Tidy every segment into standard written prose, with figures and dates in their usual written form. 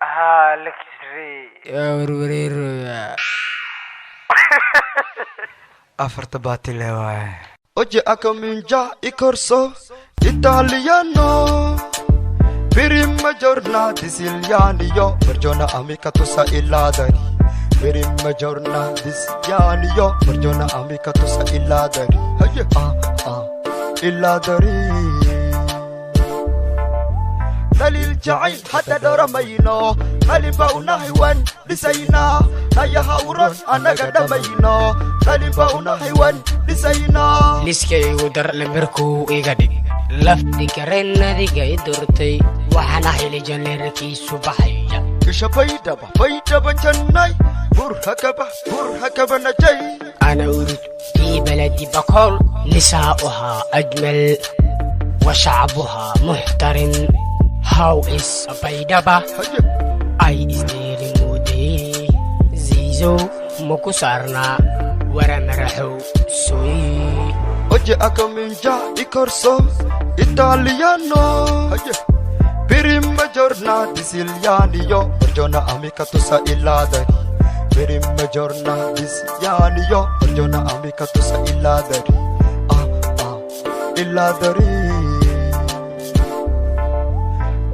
لكسري يا وروريرو يا أفرت باتي واي Oggi a comincia il corso italiano. Prima giornata siciliani io per giorno amica tu sai il ladari. Prima giornata siciliani io per giorno amica tu sai il ladari. Il ladari. دليل جعيل حتى دور مينو خليفة ونهيوان لسينا هيا هاورون أنا قد مينو خليفة ونهيوان لسينا liskay igu dar lambarku iga dhig lafti kareenadiga i durtay waxaan ahay lejanleerkiisu baxaya isha baydaba jannay burhakaba najay أنا أريد في بلدي بقول نساؤها أجمل وشعبها محترم. How is Baydaba? I is there mudi Zizo Mokusarna Waramarahu Sui. Oggi a comincia il corso italiano. Prima giornata siciliani io per giorno amica tu sai il ladari. Prima giornata siciliani io per giorno amica tu sai il ladari. Il ladari.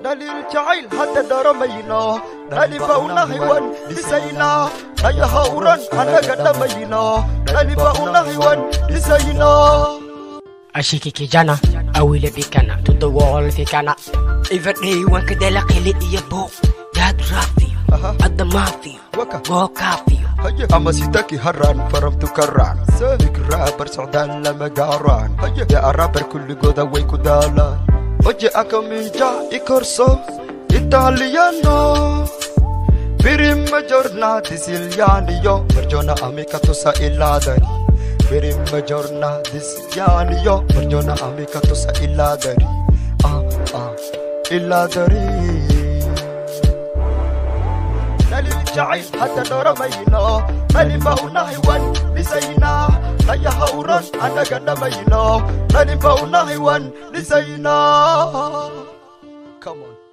دليل جعيل حتى دار مينا خليفة ونهيوان لسينا هيا هاوران أنا قد مينا خليفة ونهيوان لسينا أشيكي kijana awile bikana to the wall fikana even day one kadela kili iyabo dad rafi adda mafi go kafi أما سيتاكي هران فرمت كران ذكرى برسعدان لما قاران يا أرابر كل قودا ويكو دالان Oggi a comincia il corso italiano. Prima giornata siciliani io per giorno amica tu sai il ladari. Prima giornata siciliani io per giorno amica tu sai il ladari. Il ladari. دليل جعيل حتى دور مينا خليفة ونهيوان لسينا هيا هاوران أنا قد مينا خليفة ونهيوان لسينا. Come on.